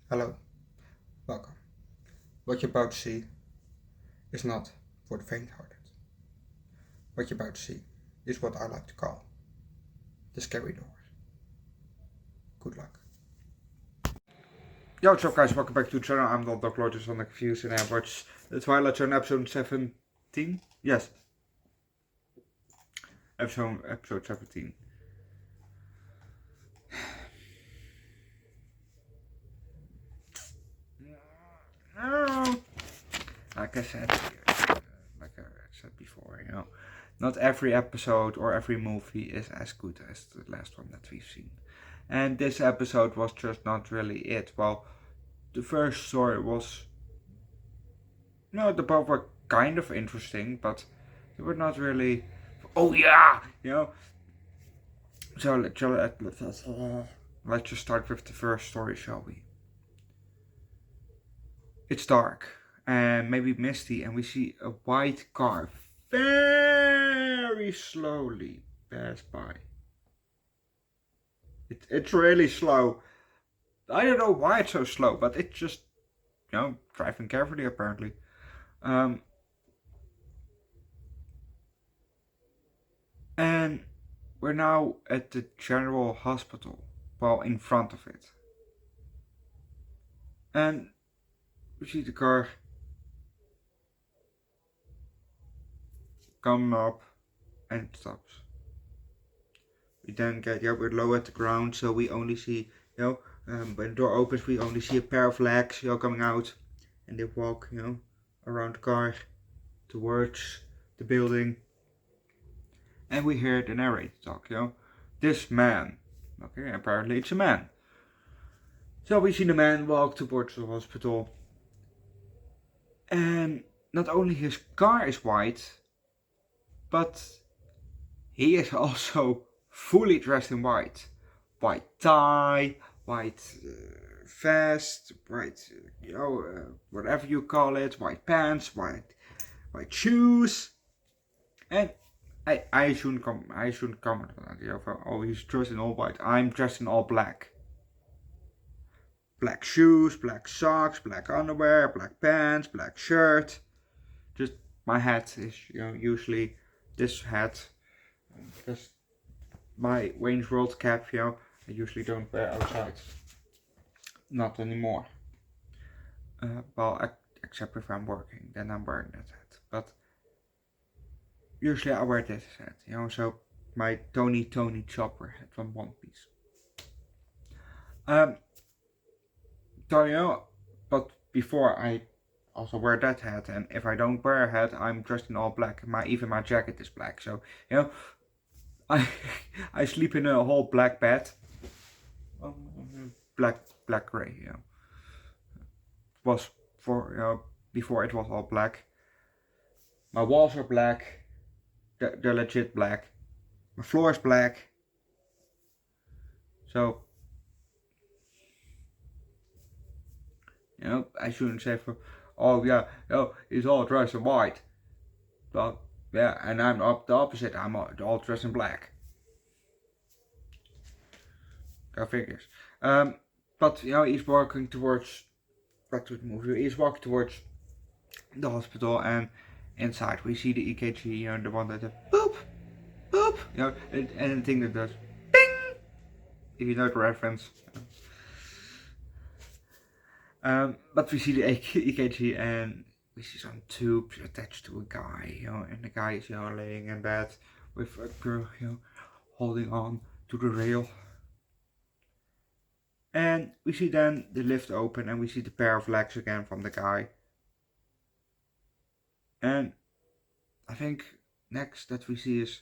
Hello, welcome. What you're about to see is not for the faint-hearted. What you're about to see is what I like to call the scary doors. Good luck. Yo, what's up guys, welcome back to the channel. I'm Underdog Eats on the Confused and I watched the Twilight on episode 17? Yes. Episode 17. Like I said, before, not every episode or every movie is as good as the last one that we've seen. And this episode was just not really it. Well, the first story was, the both were kind of interesting, but they were not really, oh yeah, So let's just start with the first story, shall we? It's dark and maybe misty, and we see a white car very slowly pass by. It's really slow. I don't know why it's so slow, but it's just, driving carefully apparently. And we're now at the general hospital, well, in front of it. And we see the car come up and it stops. We then get, we're low at the ground, so we only see, when the door opens, we only see a pair of legs, coming out, and they walk, around the car towards the building. And we hear the narrator talk, this man, okay, apparently it's a man. So we see the man walk towards the hospital, and not only his car is white, but he is also fully dressed in white. White tie, white vest, white, whatever you call it, white pants, white shoes. And I shouldn't comment on that. Oh, he's dressed in all white. I'm dressed in all black. Black shoes, black socks, black underwear, black pants, black shirt. Just my hat is, usually this hat. Because my Wayne's World cap, I usually don't wear outside. Not anymore. Well, except if I'm working, then I'm wearing that hat. But usually I wear this hat, so my Tony Chopper hat from One Piece. So, but before I also wear that hat, and if I don't wear a hat, I'm dressed in all black. Even my jacket is black, so, I sleep in a whole black bed. Black gray, Was for, before it was all black. My walls are black. They're legit black. My floor is black. So, I shouldn't say he's all dressed in white. Well, yeah, and I'm the opposite. I'm all dressed in black. Go figures. But he's walking towards, back to the movie. He's walking towards the hospital, and inside we see the EKG, the one that does boop, boop, and the thing that does ding. If you know the reference. But we see the EKG and we see some tubes attached to a guy, and the guy is, laying in bed with a girl, holding on to the rail. And we see then the lift open and we see the pair of legs again from the guy. And I think next that we see is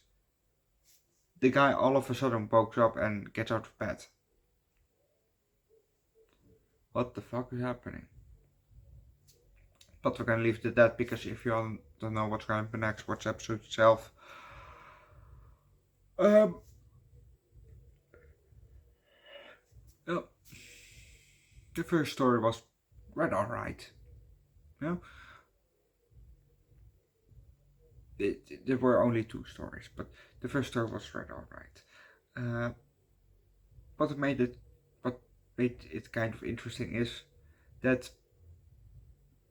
the guy all of a sudden wakes up and gets out of bed. What the fuck is happening? But we're gonna leave it at that, because if you all don't know what's gonna happen next, watch the episode itself. The first story was right alright. There were only 2 stories, but the first story was right alright. What made it kind of interesting is that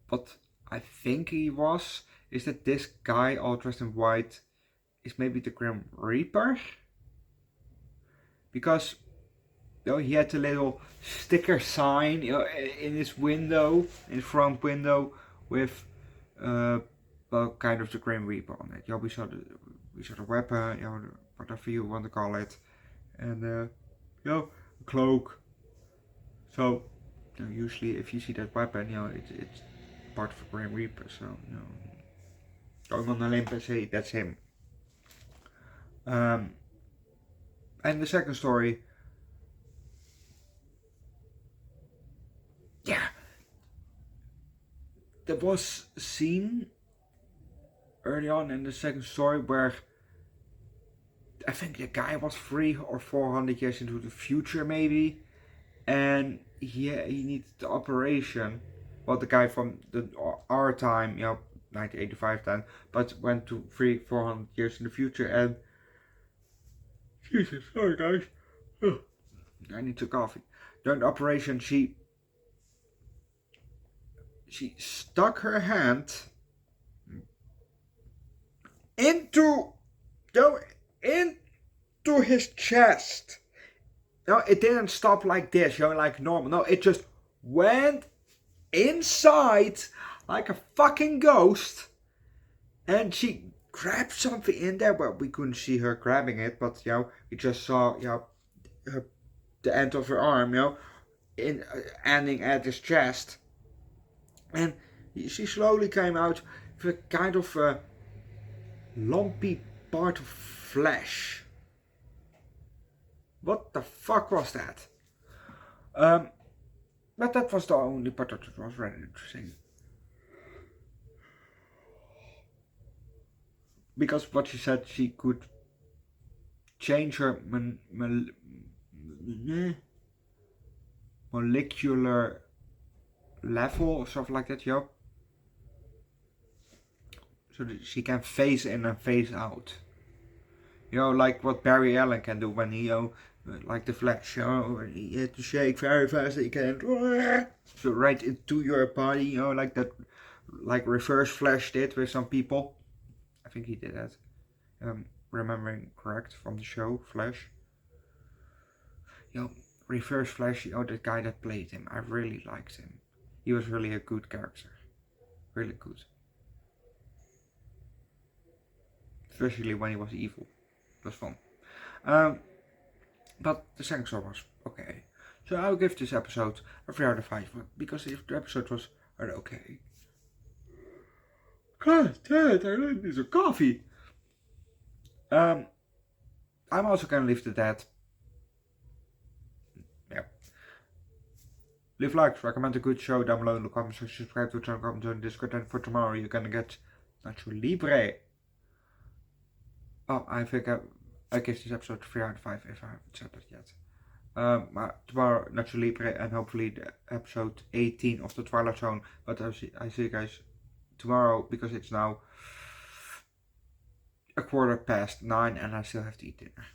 what I think he was is that this guy all dressed in white is maybe the Grim Reaper, because he had a little sticker sign in his window, in his front window, with kind of the Grim Reaper on it. We saw the weapon, whatever you want to call it, and a cloak. So usually if you see that weapon, it's part of the Grim Reaper. So going on the limb and say that's him. And the second story, there was a scene early on in the second story where I think the guy was 300 or 400 years into the future maybe, and he needed the operation. Well, the guy from our time, 1985 then, but went to 400 years in the future, and Jesus, sorry guys, I need some coffee. During the operation, she stuck her hand into his chest. No, it didn't stop like this, like normal. No, it just went inside like a fucking ghost, and she grabbed something in there. Well, we couldn't see her grabbing it, but we just saw the end of her arm, ending at his chest, and she slowly came out with a kind of a lumpy part of flesh. What the fuck was that? But that was the only part that was really interesting. Because what she said, she could change her molecular level or something like that, so that she can phase in and phase out. Like what Barry Allen can do when he, like the Flash, he had to shake very fast, he can, so right into your body, like that, like Reverse Flash did with some people. I think he did that, remembering correct from the show Flash. Reverse Flash, the guy that played him, I really liked him. He was really a good character, really good, especially when he was evil. It was fun. But the second story was okay. So I'll give this episode a 3 out of 5 because the episode was okay. God damn it, I really need some coffee. I'm also gonna leave that. Leave likes, recommend a good show down below in the comments, subscribe to the channel, come join Discord, and for tomorrow you're gonna get Nacho Libre. Oh, I think I give this episode 3 out of 5 if I haven't said that yet. Tomorrow Nacho Libre and hopefully the episode 18 of the Twilight Zone. But I see you guys tomorrow because it's now 9:15 and I still have to eat dinner.